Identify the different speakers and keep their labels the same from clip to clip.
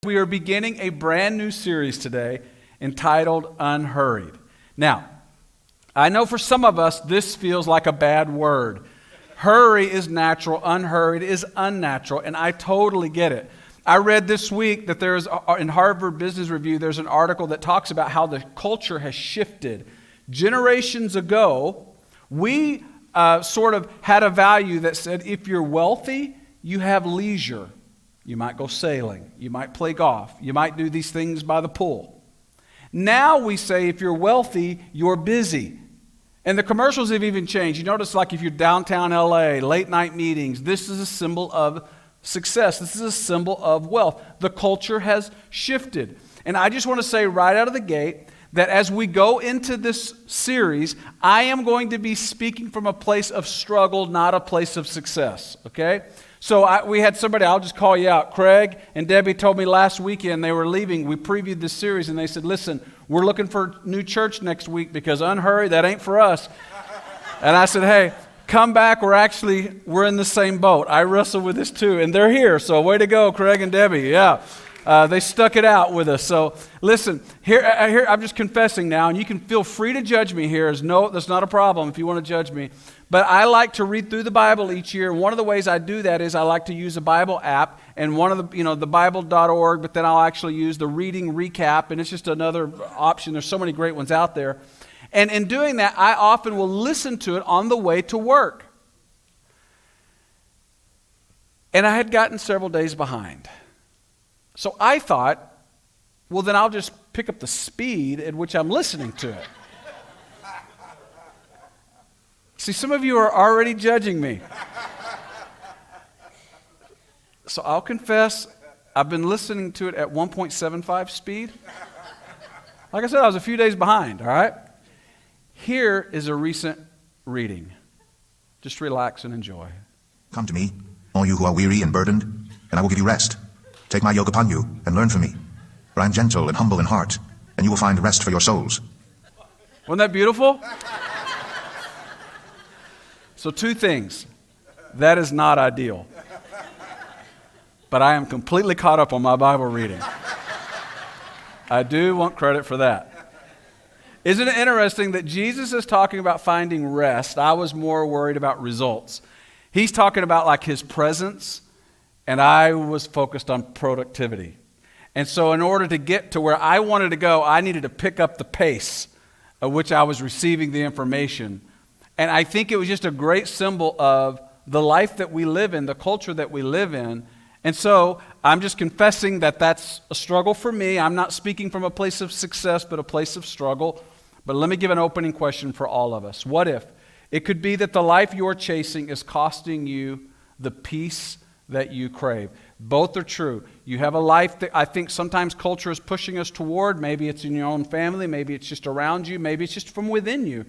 Speaker 1: We are beginning a brand new series today entitled Unhurried. Now, I know for some of us this feels like a bad word. Hurry is natural, unhurried is unnatural, and I totally get it. I read this week that there's, in Harvard Business Review, there's an article that talks about how the culture has shifted. Generations ago, we sort of had a value that said if you're wealthy, you have leisure. You might go sailing. You might play golf. You might do these things by the pool. Now we say if you're wealthy, you're busy. And the commercials have even changed. You notice like if you're downtown LA, late night meetings, this is a symbol of success. This is a symbol of wealth. The culture has shifted. And I just want to say right out of the gate that as we go into this series, I am going to be speaking from a place of struggle, not a place of success, okay? So we had somebody, I'll just call you out. Craig and Debbie told me last weekend they were leaving. We previewed this series and they said, listen, we're looking for new church next week because Unhurried, that ain't for us. And I said, hey, come back. We're in the same boat. I wrestle with this too. And they're here. So way to go, Craig and Debbie. Yeah. They stuck it out with us. So listen, here I'm just confessing now, and you can feel free to judge me here. That's not a problem if you want to judge me. But I like to read through the Bible each year. And one of the ways I do that is I like to use a Bible app, and one of the Bible.org, but then I'll actually use the reading recap, and it's just another option. There's so many great ones out there. And in doing that, I often will listen to it on the way to work. And I had gotten several days behind. So I thought, well, then I'll just pick up the speed at which I'm listening to it. See, some of you are already judging me. So I'll confess, I've been listening to it at 1.75 speed. Like I said, I was a few days behind, all right? Here is a recent reading. Just relax and enjoy.
Speaker 2: Come to me, all you who are weary and burdened, and I will give you rest. Take my yoke upon you and learn from me, for I am gentle and humble in heart, and you will find rest for your souls.
Speaker 1: Wasn't that beautiful? So two things. That is not ideal. But I am completely caught up on my Bible reading. I do want credit for that. Isn't it interesting that Jesus is talking about finding rest? I was more worried about results. He's talking about like his presence, and I was focused on productivity. And so in order to get to where I wanted to go, I needed to pick up the pace at which I was receiving the information. And I think it was just a great symbol of the life that we live in, the culture that we live in. And so I'm just confessing that that's a struggle for me. I'm not speaking from a place of success, but a place of struggle. But let me give an opening question for all of us. What if it could be that the life you're chasing is costing you the peace that you crave? Both are true. You have a life that I think sometimes culture is pushing us toward. Maybe it's in your own family. Maybe it's just around you. Maybe it's just from within you.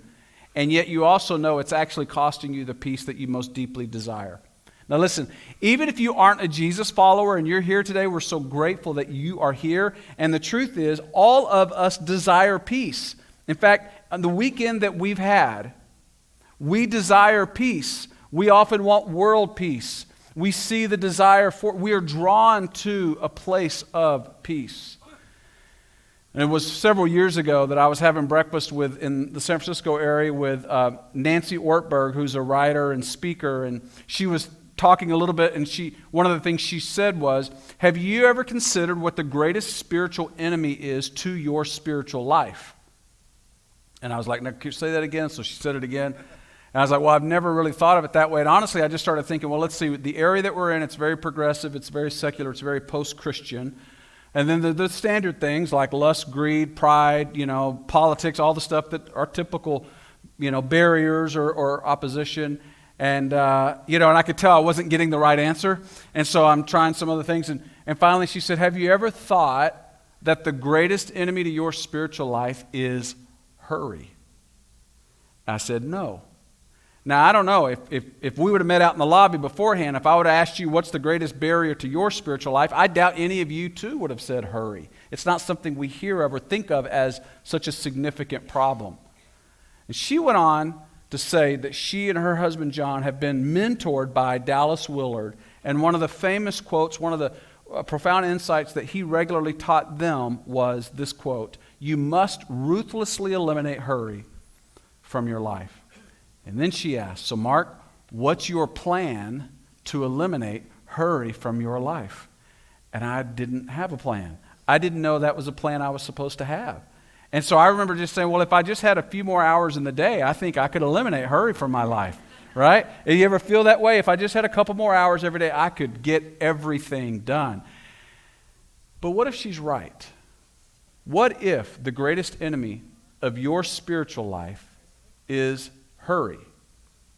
Speaker 1: And yet you also know it's actually costing you the peace that you most deeply desire. Now listen, even if you aren't a Jesus follower and you're here today, we're so grateful that you are here. And the truth is, all of us desire peace. In fact, on the weekend that we've had, we desire peace. We often want world peace. We see the desire we are drawn to a place of peace. And it was several years ago that I was having breakfast in the San Francisco area with Nancy Ortberg, who's a writer and speaker, and she was talking a little bit, and one of the things she said was, have you ever considered what the greatest spiritual enemy is to your spiritual life? And I was like, no, can you say that again? So she said it again. And I was like, well, I've never really thought of it that way. And honestly, I just started thinking, well, let's see, the area that we're in, it's very progressive, it's very secular, it's very post-Christian. And then the standard things like lust, greed, pride, politics, all the stuff that are typical, barriers or opposition. And, and I could tell I wasn't getting the right answer. And so I'm trying some other things. And finally she said, have you ever thought that the greatest enemy to your spiritual life is hurry? I said, no. Now, I don't know, if we would have met out in the lobby beforehand, if I would have asked you what's the greatest barrier to your spiritual life, I doubt any of you too would have said hurry. It's not something we hear of or think of as such a significant problem. And she went on to say that she and her husband John have been mentored by Dallas Willard, and one of the famous quotes, one of the profound insights that he regularly taught them was this quote: "You must ruthlessly eliminate hurry from your life." And then she asked, "So Mark, what's your plan to eliminate hurry from your life?" And I didn't have a plan. I didn't know that was a plan I was supposed to have. And so I remember just saying, well, if I just had a few more hours in the day, I think I could eliminate hurry from my life, right? And you ever feel that way? If I just had a couple more hours every day, I could get everything done. But what if she's right? What if the greatest enemy of your spiritual life is hurry?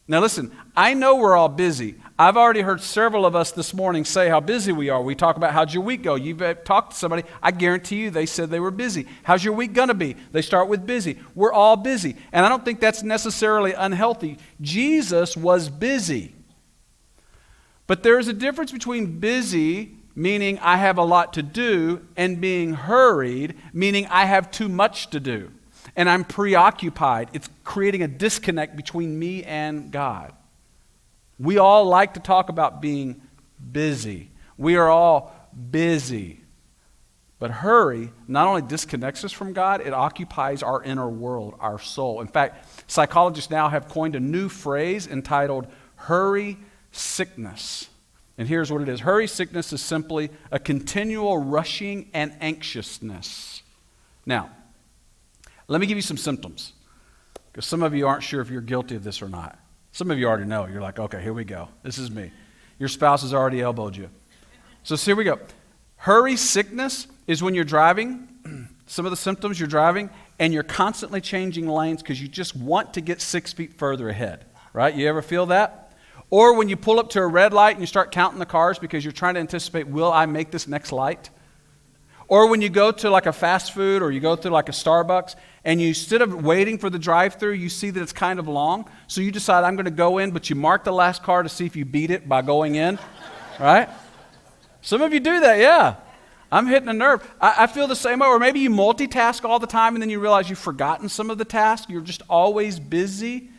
Speaker 1: Now listen, I know we're all busy. I've already heard several of us this morning say how busy we are. We talk about how'd your week go. You've talked to somebody, I guarantee you they said they were busy. How's your week going to be? They start with busy. We're all busy. And I don't think that's necessarily unhealthy. Jesus was busy. But there's a difference between busy, meaning I have a lot to do, and being hurried, meaning I have too much to do. And I'm preoccupied. It's creating a disconnect between me and God. We all like to talk about being busy. We are all busy. But hurry not only disconnects us from God, it occupies our inner world, our soul. In fact, psychologists now have coined a new phrase entitled hurry sickness. And here's what it is. Hurry sickness is simply a continual rushing and anxiousness. Now, let me give you some symptoms, because some of you aren't sure if you're guilty of this or not. Some of you already know. You're like, okay, here we go. This is me. Your spouse has already elbowed you. So here we go. Hurry sickness is when you're driving, some of the symptoms you're driving, and you're constantly changing lanes because you just want to get 6 feet further ahead, right? You ever feel that? Or when you pull up to a red light and you start counting the cars because you're trying to anticipate, will I make this next light? Or when you go to like a fast food or you go to like a Starbucks and you, instead of waiting for the drive-thru, you see that it's kind of long. So you decide, I'm going to go in, but you mark the last car to see if you beat it by going in, right? Some of you do that, yeah. I'm hitting a nerve. I feel the same way. Or maybe you multitask all the time and then you realize you've forgotten some of the tasks. You're just always busy.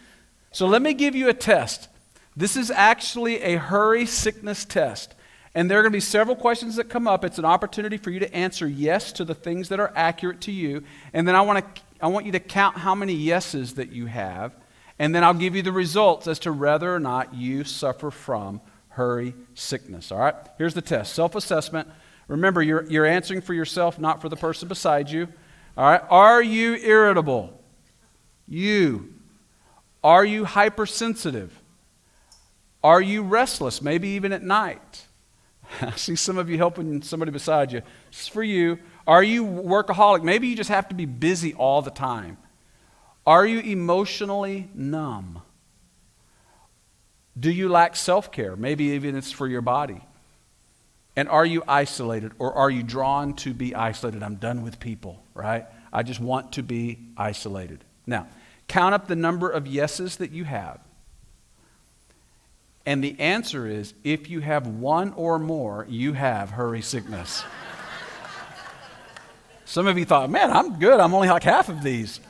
Speaker 1: So let me give you a test. This is actually a hurry sickness test. And there are going to be several questions that come up. It's an opportunity for you to answer yes to the things that are accurate to you. And then I want you to count how many yeses that you have. And then I'll give you the results as to whether or not you suffer from hurry sickness. All right? Here's the test. Self-assessment. Remember, you're answering for yourself, not for the person beside you. All right? Are you irritable? You. Are you hypersensitive? Are you restless, maybe even at night? I see some of you helping somebody beside you. This is for you. Are you workaholic? Maybe you just have to be busy all the time. Are you emotionally numb? Do you lack self-care? Maybe even it's for your body. And are you isolated, or are you drawn to be isolated? I'm done with people, right? I just want to be isolated. Now, count up the number of yeses that you have. And the answer is, if you have one or more, you have hurry sickness. Some of you thought, man, I'm good. I'm only like half of these.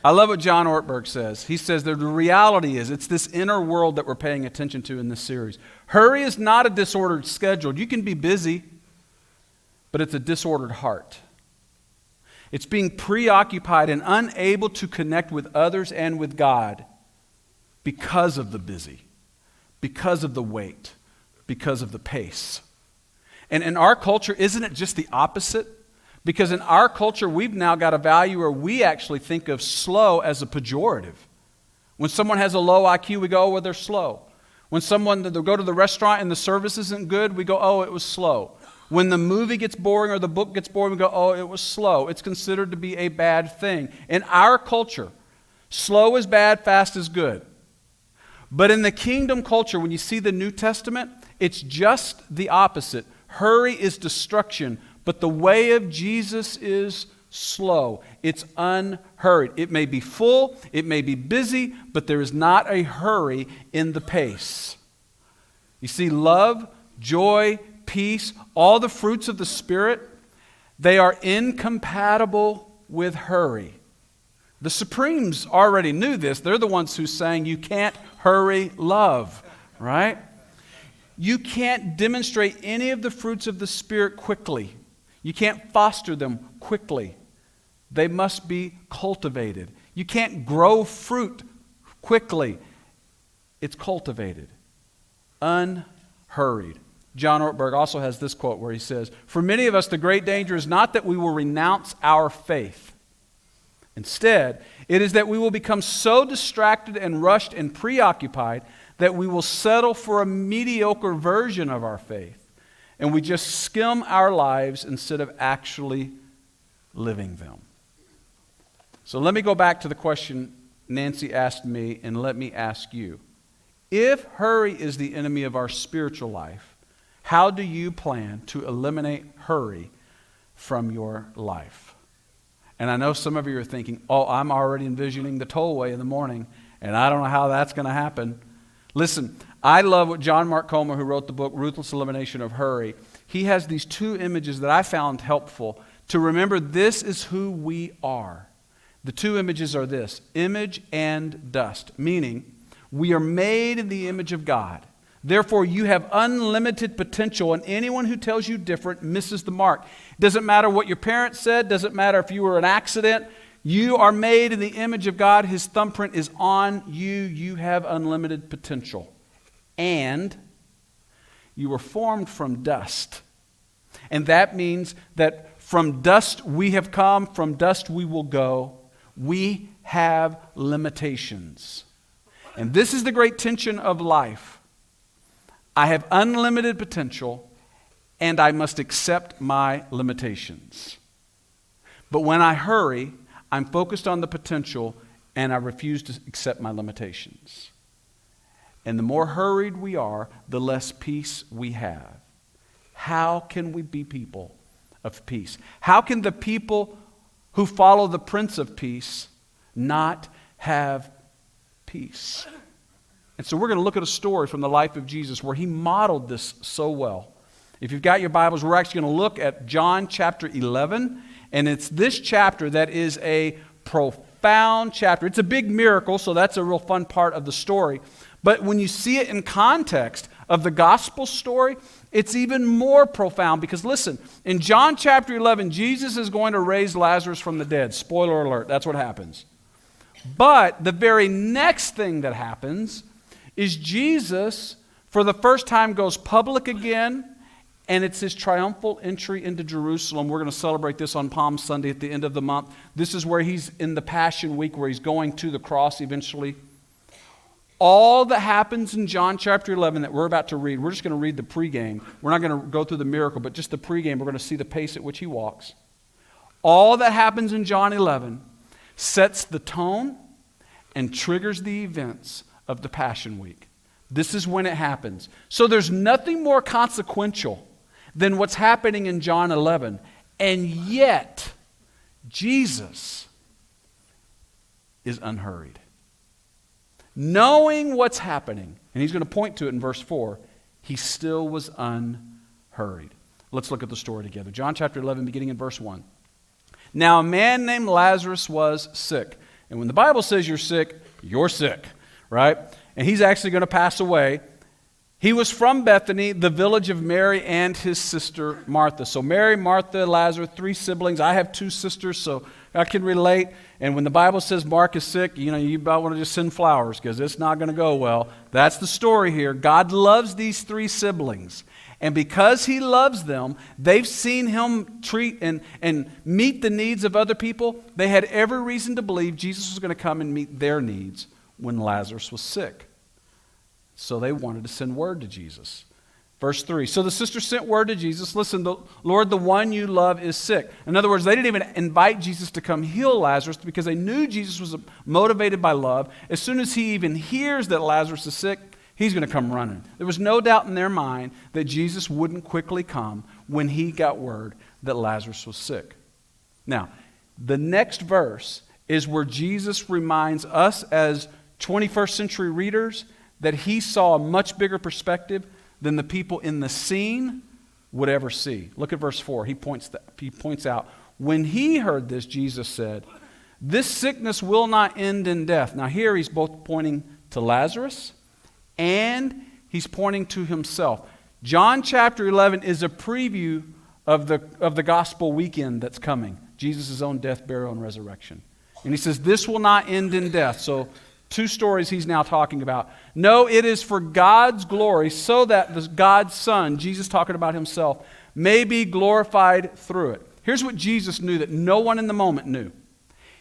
Speaker 1: I love what John Ortberg says. He says that the reality is it's this inner world that we're paying attention to in this series. Hurry is not a disordered schedule. You can be busy, but it's a disordered heart. It's being preoccupied and unable to connect with others and with God because of the busy, because of the wait, because of the pace. And in our culture, isn't it just the opposite? Because in our culture, we've now got a value where we actually think of slow as a pejorative. When someone has a low IQ, we go, oh, well, they're slow. When someone, they'll go to the restaurant and the service isn't good, we go, oh, it was slow. When the movie gets boring or the book gets boring, we go, oh, it was slow. It's considered to be a bad thing. In our culture, slow is bad, fast is good. But in the kingdom culture, when you see the New Testament, it's just the opposite. Hurry is destruction, but the way of Jesus is slow. It's unhurried. It may be full, it may be busy, but there is not a hurry in the pace. You see, love, joy, peace, all the fruits of the Spirit, they are incompatible with hurry. The Supremes already knew this. They're the ones who sang, you can't hurry love, right? you can't demonstrate any of the fruits of the Spirit quickly. You can't foster them quickly. They must be cultivated. You can't grow fruit quickly. It's cultivated. Unhurried. John Ortberg also has this quote where he says, "For many of us, the great danger is not that we will renounce our faith. Instead, it is that we will become so distracted and rushed and preoccupied that we will settle for a mediocre version of our faith, and we just skim our lives instead of actually living them." So let me go back to the question Nancy asked me, and let me ask you. If hurry is the enemy of our spiritual life, how do you plan to eliminate hurry from your life? And I know some of you are thinking, oh, I'm already envisioning the tollway in the morning, and I don't know how that's going to happen. Listen, I love what John Mark Comer, who wrote the book Ruthless Elimination of Hurry, he has these two images that I found helpful to remember this is who we are. The two images are this: image and dust, meaning we are made in the image of God. Therefore, you have unlimited potential, and anyone who tells you different misses the mark. Doesn't matter what your parents said, doesn't matter if you were an accident. You are made in the image of God. His thumbprint is on you. You have unlimited potential. And you were formed from dust. And that means that from dust we have come, from dust we will go. We have limitations. And this is the great tension of life. I have unlimited potential, and I must accept my limitations. But when I hurry, I'm focused on the potential, and I refuse to accept my limitations. And the more hurried we are, the less peace we have. How can we be people of peace? How can the people who follow the Prince of Peace not have peace? And so we're going to look at a story from the life of Jesus where he modeled this so well. If you've got your Bibles, we're actually going to look at John chapter 11. And it's this chapter that is a profound chapter. It's a big miracle, so that's a real fun part of the story. But when you see it in context of the gospel story, it's even more profound because listen, in John chapter 11, Jesus is going to raise Lazarus from the dead. Spoiler alert, that's what happens. But the very next thing that happens is Jesus, for the first time, goes public again, and it's his triumphal entry into Jerusalem. We're going to celebrate this on Palm Sunday at the end of the month. This is where he's in the Passion Week, where he's going to the cross eventually. All that happens in John chapter 11 that we're about to read, we're just going to read the pregame. We're not going to go through the miracle, but just the pregame. We're going to see the pace at which he walks. All that happens in John 11 sets the tone and triggers the events of the Passion Week. This is when it happens. So there's nothing more consequential than what's happening in John 11. And yet, Jesus is unhurried. Knowing what's happening, and he's going to point to it in verse 4, he still was unhurried. Let's look at the story together. John chapter 11, beginning in verse 1. Now a man named Lazarus was sick. And when the Bible says you're sick, right? And he's actually going to pass away. He was from Bethany, the village of Mary and his sister Martha. So Mary, Martha, Lazarus, 3 siblings. I have 2 sisters, so I can relate. And when the Bible says Mark is sick, you about want to just send flowers because it's not going to go well. That's the story here. God loves these 3 siblings. And because he loves them, they've seen him treat and meet the needs of other people. They had every reason to believe Jesus was going to come and meet their needs when Lazarus was sick. So they wanted to send word to Jesus. Verse 3, so the sister sent word to Jesus, listen, Lord, the one you love is sick. In other words, they didn't even invite Jesus to come heal Lazarus because they knew Jesus was motivated by love. As soon as he even hears that Lazarus is sick, he's going to come running. There was no doubt in their mind that Jesus wouldn't quickly come when he got word that Lazarus was sick. Now, the next verse is where Jesus reminds us as 21st century readers that he saw a much bigger perspective than the people in the scene would ever see. Look at verse 4. He points out, when he heard this, Jesus said, this sickness will not end in death. Now here he's both pointing to Lazarus and he's pointing to himself. John chapter 11 is a preview of the gospel weekend that's coming. Jesus' own death, burial, and resurrection. And he says, this will not end in death. So 2 stories he's now talking about. No, it is for God's glory, so that God's Son, Jesus talking about himself, may be glorified through it. Here's what Jesus knew that no one in the moment knew.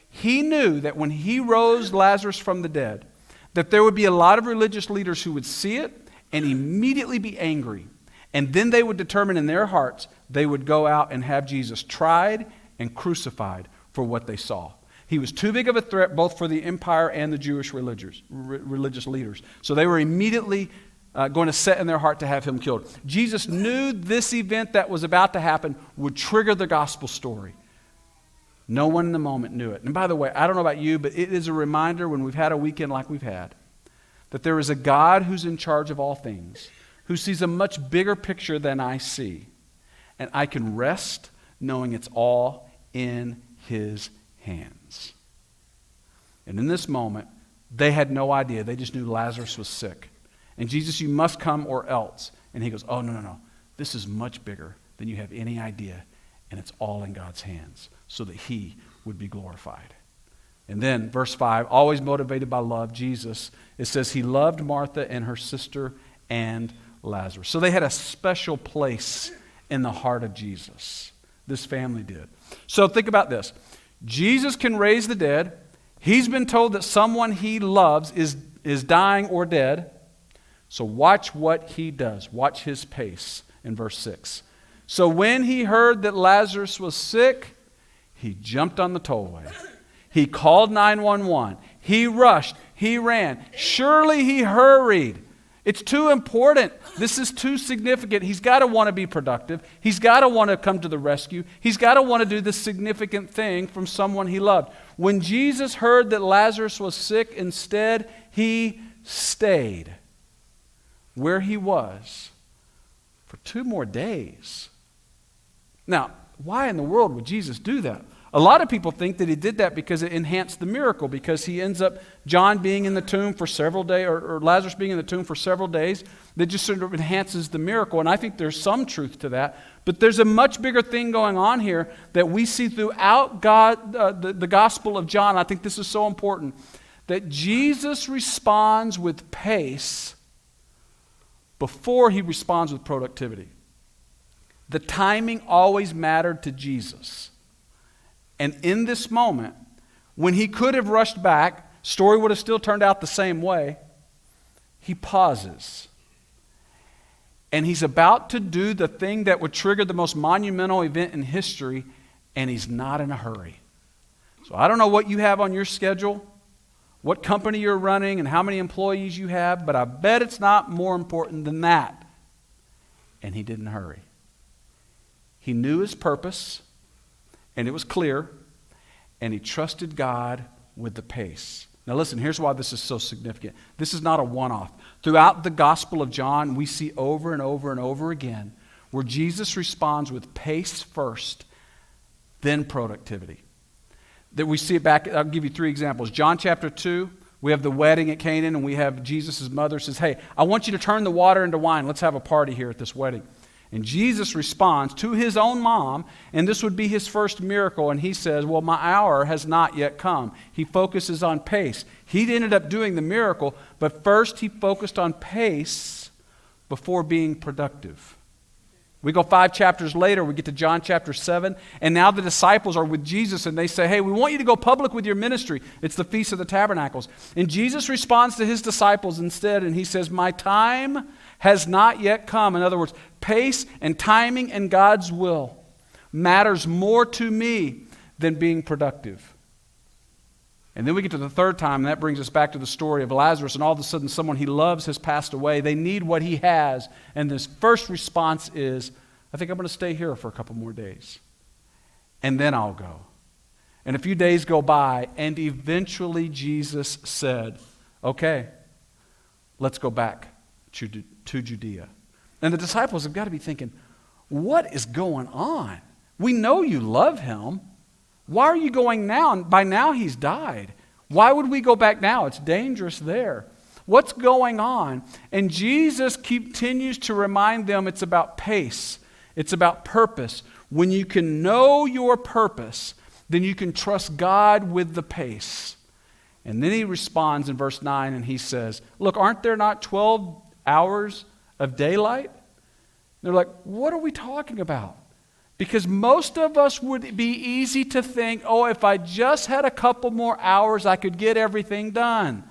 Speaker 1: He knew that when he rose Lazarus from the dead, that there would be a lot of religious leaders who would see it and immediately be angry. And then they would determine in their hearts they would go out and have Jesus tried and crucified for what they saw. He was too big of a threat both for the empire and the Jewish religious leaders. So they were immediately going to set in their heart to have him killed. Jesus knew this event that was about to happen would trigger the gospel story. No one in the moment knew it. And by the way, I don't know about you, but it is a reminder when we've had a weekend like we've had, that there is a God who's in charge of all things, who sees a much bigger picture than I see. And I can rest knowing it's all in his hands. And in this moment, they had no idea. They just knew Lazarus was sick. And Jesus, you must come or else. And he goes, oh, no. This is much bigger than you have any idea. And it's all in God's hands so that he would be glorified. And then verse 5, always motivated by love, Jesus, it says he loved Martha and her sister and Lazarus. So they had a special place in the heart of Jesus. This family did. So think about this. Jesus can raise the dead. He's been told that someone he loves is dying or dead. So watch what he does. Watch his pace in verse 6. So when he heard that Lazarus was sick, he jumped on the tollway. He called 911. He rushed. He ran. Surely he hurried. It's too important. This is too significant. He's got to want to be productive. He's got to want to come to the rescue. He's got to want to do this significant thing from someone he loved. When Jesus heard that Lazarus was sick, instead, he stayed where he was for 2 more days. Now, why in the world would Jesus do that? A lot of people think that he did that because it enhanced the miracle, because he ends up, John being in the tomb for several days, or Lazarus being in the tomb for several days, that just sort of enhances the miracle. And I think there's some truth to that. But there's a much bigger thing going on here that we see throughout the Gospel of John. I think this is so important, that Jesus responds with pace before he responds with productivity. The timing always mattered to Jesus. And in this moment, when he could have rushed back, story would have still turned out the same way, he pauses. And he's about to do the thing that would trigger the most monumental event in history, and he's not in a hurry. So I don't know what you have on your schedule, what company you're running, and how many employees you have, but I bet it's not more important than that. And he didn't hurry. He knew his purpose, and it was clear, and he trusted God with the pace. Now listen, here's why this is so significant. This is not a one-off. Throughout the Gospel of John, we see over and over and over again where Jesus responds with pace first, then productivity. That we see it back, I'll give you 3 examples. John chapter 2, we have the wedding at Canaan, and we have Jesus' mother says, hey, I want you to turn the water into wine. Let's have a party here at this wedding. And Jesus responds to his own mom, and this would be his first miracle, and he says, well, my hour has not yet come. He focuses on pace. He ended up doing the miracle, but first he focused on pace before being productive. We go 5 chapters later, we get to John chapter 7, and now the disciples are with Jesus, and they say, hey, we want you to go public with your ministry. It's the Feast of the Tabernacles. And Jesus responds to his disciples instead, and he says, my time has not yet come. In other words, pace and timing and God's will matters more to me than being productive. And then we get to the 3rd time, and that brings us back to the story of Lazarus, and all of a sudden someone he loves has passed away. They need what he has, and this first response is, I think I'm going to stay here for a couple more days, and then I'll go. And a few days go by, and eventually Jesus said, okay, let's go back to Judea. And the disciples have got to be thinking, what is going on? We know you love him. Why are you going now? And by now he's died. Why would we go back now? It's dangerous there. What's going on? And Jesus continues to remind them it's about pace. It's about purpose. When you can know your purpose, then you can trust God with the pace. And then he responds in verse 9 and he says, look, aren't there not 12 hours of daylight? They're like, what are we talking about? Because most of us would be easy to think, oh, if I just had a couple more hours, I could get everything done.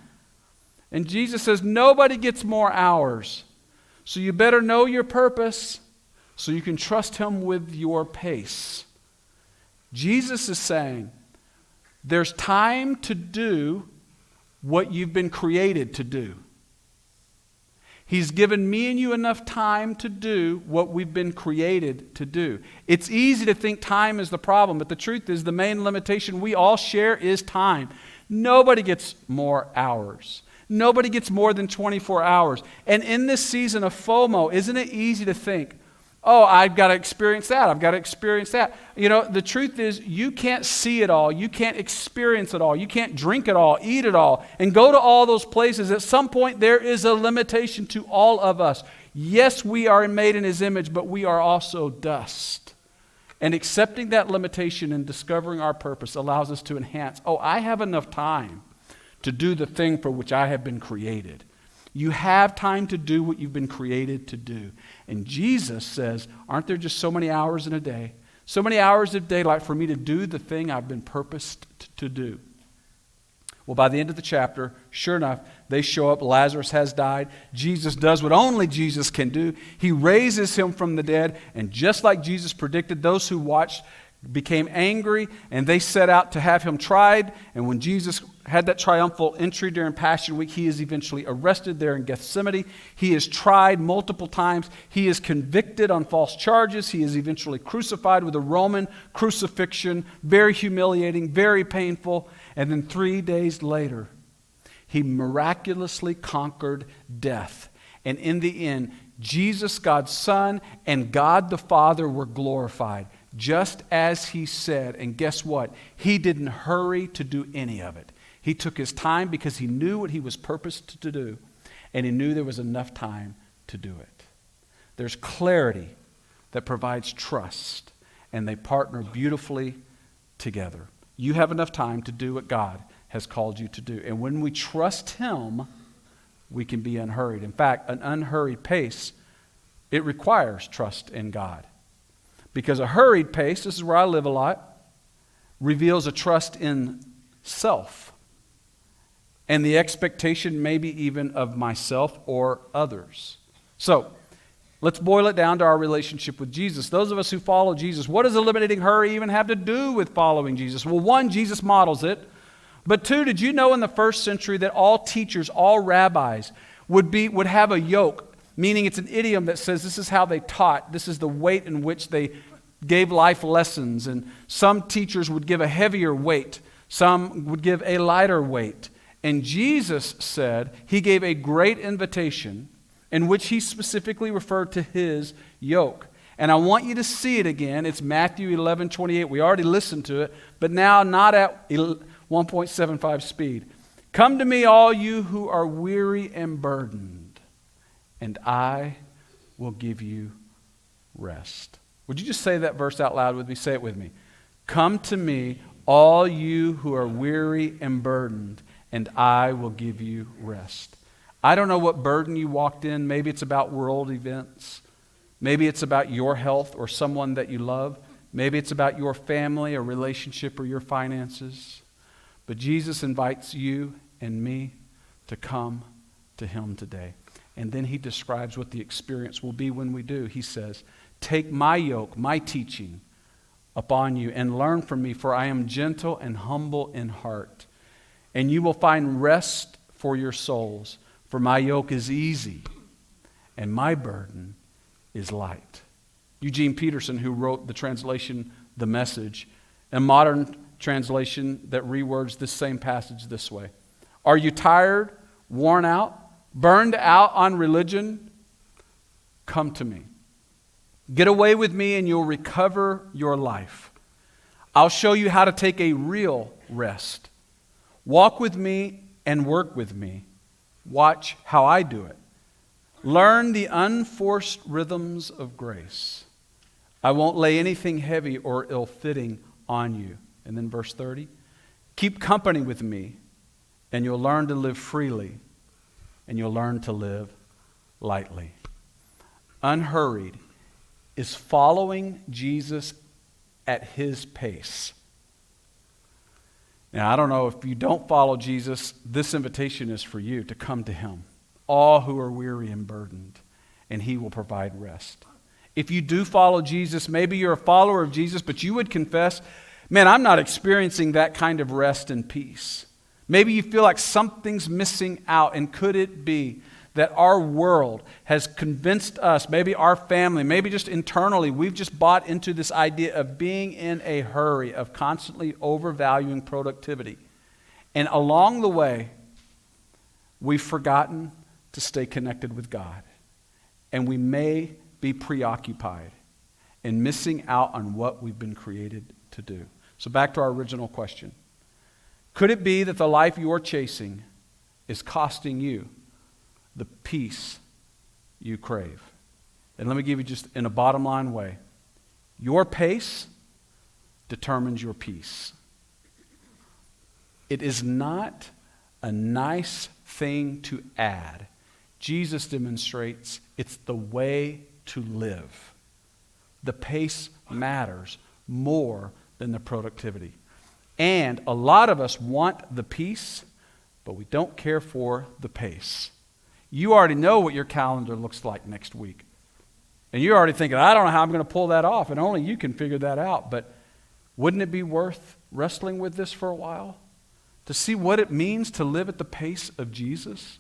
Speaker 1: And Jesus says, nobody gets more hours. So you better know your purpose so you can trust him with your pace. Jesus is saying, there's time to do what you've been created to do. He's given me and you enough time to do what we've been created to do. It's easy to think time is the problem, but the truth is the main limitation we all share is time. Nobody gets more hours. Nobody gets more than 24 hours. And in this season of FOMO, isn't it easy to think, oh, I've got to experience that. I've got to experience that. You know, the truth is you can't see it all. You can't experience it all. You can't drink it all, eat it all, and go to all those places. At some point, there is a limitation to all of us. Yes, we are made in his image, but we are also dust. And accepting that limitation and discovering our purpose allows us to enhance, oh, I have enough time to do the thing for which I have been created. You have time to do what you've been created to do. And Jesus says, aren't there just so many hours in a day, so many hours of daylight for me to do the thing I've been purposed to do? Well, by the end of the chapter, sure enough, they show up. Lazarus has died. Jesus does what only Jesus can do. He raises him from the dead. And just like Jesus predicted, those who watched became angry, and they set out to have him tried. And when Jesus had that triumphal entry during Passion Week, he is eventually arrested there in Gethsemane. He is tried multiple times. He is convicted on false charges. He is eventually crucified with a Roman crucifixion, very humiliating, very painful. And then 3 days later, he miraculously conquered death. And in the end, Jesus, God's Son, and God the Father were glorified, just as he said. And guess what? He didn't hurry to do any of it. He took his time because he knew what he was purposed to do, and he knew there was enough time to do it. There's clarity that provides trust, and they partner beautifully together. You have enough time to do what God has called you to do. And when we trust him, we can be unhurried. In fact, an unhurried pace, it requires trust in God. Because a hurried pace, this is where I live a lot, reveals a trust in self and the expectation maybe even of myself or others. So, let's boil it down to our relationship with Jesus. Those of us who follow Jesus, what does eliminating hurry even have to do with following Jesus? Well, one, Jesus models it. But two, did you know in the first century that all teachers, all rabbis would have a yoke, meaning it's an idiom that says this is how they taught, this is the weight in which they gave life lessons. And some teachers would give a heavier weight, some would give a lighter weight. And Jesus said he gave a great invitation in which he specifically referred to his yoke. And I want you to see it again. It's Matthew 11:28. We already listened to it, but now not at 1.75 speed. Come to me, all you who are weary and burdened, and I will give you rest. Would you just say that verse out loud with me? Say it with me. Come to me, all you who are weary and burdened, and I will give you rest. I don't know what burden you walked in. Maybe it's about world events. Maybe it's about your health or someone that you love. Maybe it's about your family or relationship or your finances. But Jesus invites you and me to come to him today. And then he describes what the experience will be when we do. He says, take my yoke, my teaching upon you and learn from me, for I am gentle and humble in heart. And you will find rest for your souls. For my yoke is easy and my burden is light. Eugene Peterson, who wrote the translation, The Message, a modern translation that rewords this same passage this way. Are you tired, worn out, burned out on religion? Come to me. Get away with me and you'll recover your life. I'll show you how to take a real rest. Walk with me and work with me. Watch how I do it. Learn the unforced rhythms of grace. I won't lay anything heavy or ill-fitting on you. And then verse 30, keep company with me, and you'll learn to live freely, and you'll learn to live lightly. Unhurried is following Jesus at his pace. Now, I don't know if you don't follow Jesus, this invitation is for you to come to him, all who are weary and burdened, and he will provide rest. If you do follow Jesus, maybe you're a follower of Jesus, but you would confess, man, I'm not experiencing that kind of rest and peace. Maybe you feel like something's missing out, and could it be that our world has convinced us, maybe our family, maybe just internally, we've just bought into this idea of being in a hurry, of constantly overvaluing productivity. And along the way, we've forgotten to stay connected with God. And we may be preoccupied and missing out on what we've been created to do. So back to our original question. Could it be that the life you're chasing is costing you the peace you crave? And let me give you just in a bottom line way. Your pace determines your peace. It is not a nice thing to add. Jesus demonstrates it's the way to live. The pace matters more than the productivity. And a lot of us want the peace, but we don't care for the pace. You already know what your calendar looks like next week. And you're already thinking, I don't know how I'm going to pull that off, and only you can figure that out. But wouldn't it be worth wrestling with this for a while? To see what it means to live at the pace of Jesus?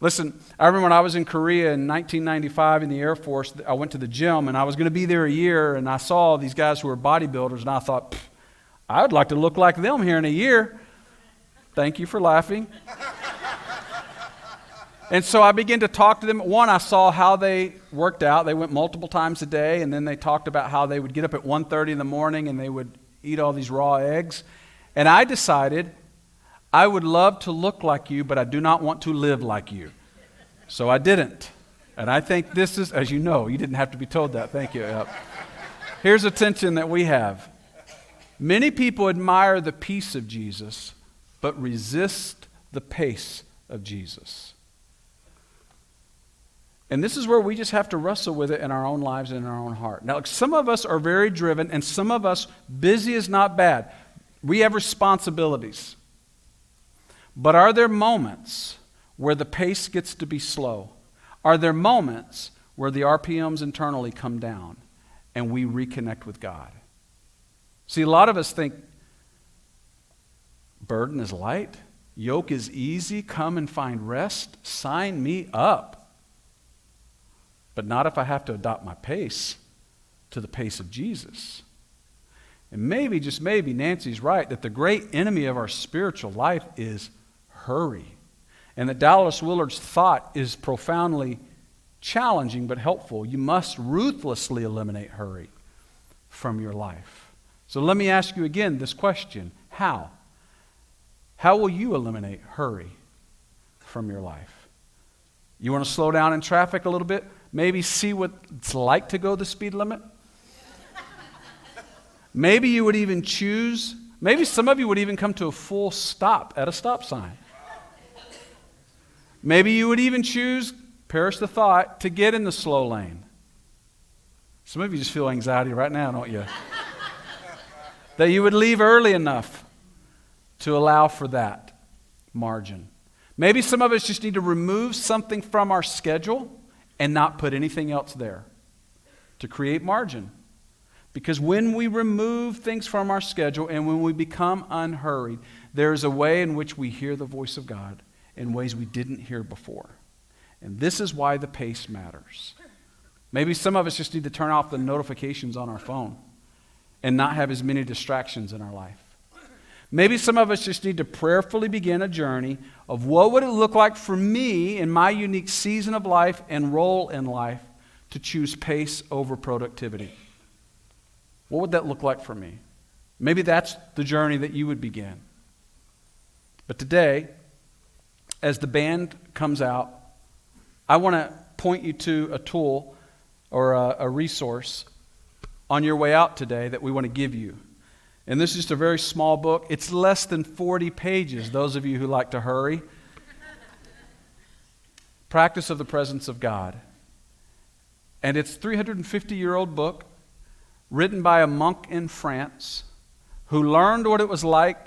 Speaker 1: Listen, I remember when I was in Korea in 1995 in the Air Force, I went to the gym, and I was going to be there a year, and I saw these guys who were bodybuilders, and I thought, I would like to look like them here in a year. Thank you for laughing. And so I began to talk to them. One, I saw how they worked out. They went multiple times a day, and then they talked about how they would get up at 1:30 in the morning and they would eat all these raw eggs. And I decided, I would love to look like you, but I do not want to live like you. So I didn't. And I think this is, as you know, you didn't have to be told that. Thank you. Here's a tension that we have. Many people admire the peace of Jesus, but resist the pace of Jesus. And this is where we just have to wrestle with it in our own lives and in our own heart. Now, some of us are very driven, and some of us, busy is not bad. We have responsibilities. But are there moments where the pace gets to be slow? Are there moments where the RPMs internally come down and we reconnect with God? See, a lot of us think burden is light, yoke is easy, come and find rest, sign me up. But not if I have to adopt my pace to the pace of Jesus. And maybe, just maybe, Nancy's right that the great enemy of our spiritual life is hurry. And that Dallas Willard's thought is profoundly challenging but helpful. You must ruthlessly eliminate hurry from your life. So let me ask you again this question. How? How will you eliminate hurry from your life? You want to slow down in traffic a little bit? Maybe see what it's like to go the speed limit? Maybe you would even choose, maybe some of you would even come to a full stop at a stop sign. Maybe you would even choose, perish the thought, to get in the slow lane. Some of you just feel anxiety right now, don't you? That you would leave early enough to allow for that margin. Maybe some of us just need to remove something from our schedule and not put anything else there to create margin. Because when we remove things from our schedule and when we become unhurried, there is a way in which we hear the voice of God in ways we didn't hear before. And this is why the pace matters. Maybe some of us just need to turn off the notifications on our phone and not have as many distractions in our life. Maybe some of us just need to prayerfully begin a journey of what would it look like for me in my unique season of life and role in life to choose pace over productivity. What would that look like for me? Maybe that's the journey that you would begin. But today, as the band comes out, I want to point you to a tool or a resource on your way out today that we want to give you. And this is just a very small book. It's less than 40 pages, those of you who like to hurry. Practice of the Presence of God. And it's a 350-year-old book written by a monk in France who learned what it was like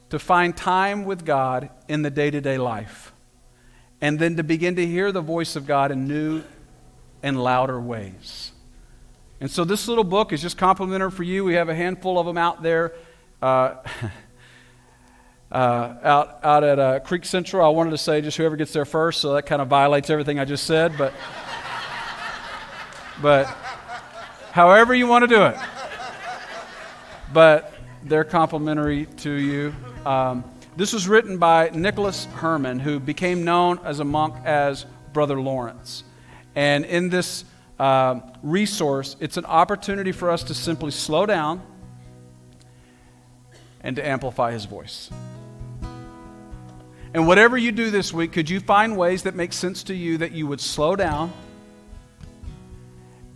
Speaker 1: to find time with God in the day-to-day life, and then to begin to hear the voice of God in new and louder ways. And so this little book is just complimentary for you. We have a handful of them out there out at Creek Central. I wanted to say just whoever gets there first, so that kind of violates everything I just said, but however you want to do it. But they're complimentary to you. This was written by Nicholas Herman, who became known as a monk as Brother Lawrence. And in this resource, it's an opportunity for us to simply slow down and to amplify his voice. And whatever you do this week, could you find ways that make sense to you that you would slow down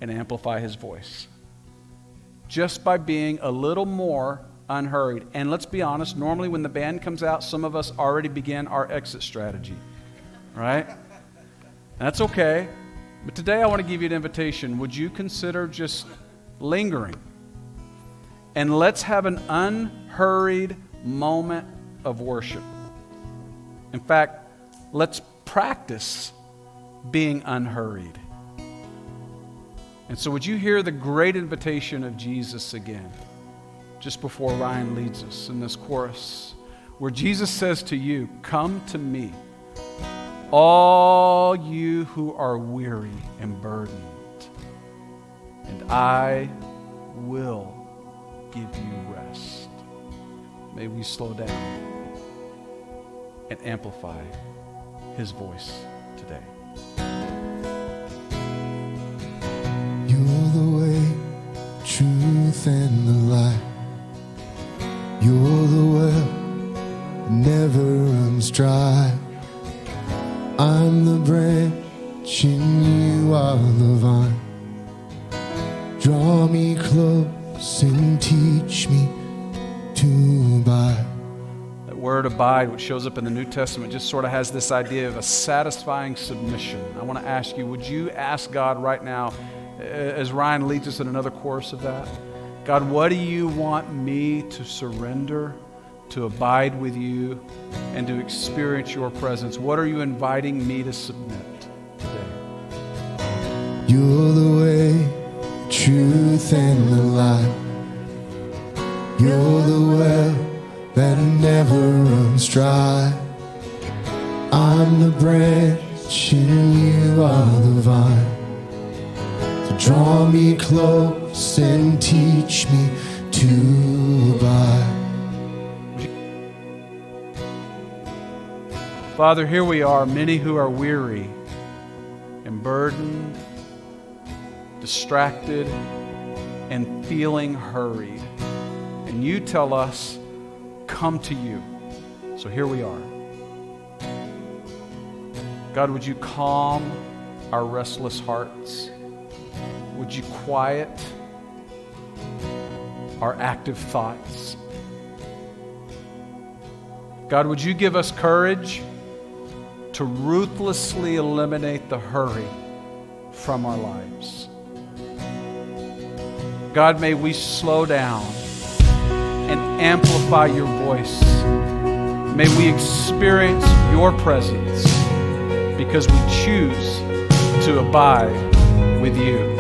Speaker 1: and amplify his voice? Just by being a little more unhurried. And let's be honest, normally when the band comes out, some of us already begin our exit strategy, right? And that's okay. But today I want to give you an invitation. Would you consider just lingering? And let's have an unhurried moment of worship. In fact, let's practice being unhurried. And so would you hear the great invitation of Jesus again, just before Ryan leads us in this chorus, where Jesus says to you, "Come to me, all you who are weary and burdened, and I will give you rest." May we slow down and amplify his voice today.
Speaker 3: You're the way, truth, and the light. You're the well that never runs dry. I'm the branch and you are the vine. Draw me close and teach me to abide.
Speaker 1: That word abide, which shows up in the New Testament, just sort of has this idea of a satisfying submission. I want to ask you, would you ask God right now, as Ryan leads us in another chorus of that, God, what do you want me to surrender, to abide with you, and to experience your presence? What are you inviting me to submit today?
Speaker 3: You're the way, truth, and the light. You're the well that never runs dry. I'm the branch and you are the vine. So draw me close and teach me to abide.
Speaker 1: Father, here we are, many who are weary and burdened, distracted, and feeling hurried. And you tell us, come to you. So here we are. God, would you calm our restless hearts? Would you quiet our active thoughts? God, would you give us courage to ruthlessly eliminate the hurry from our lives? God, may we slow down and amplify your voice. May we experience your presence because we choose to abide with you.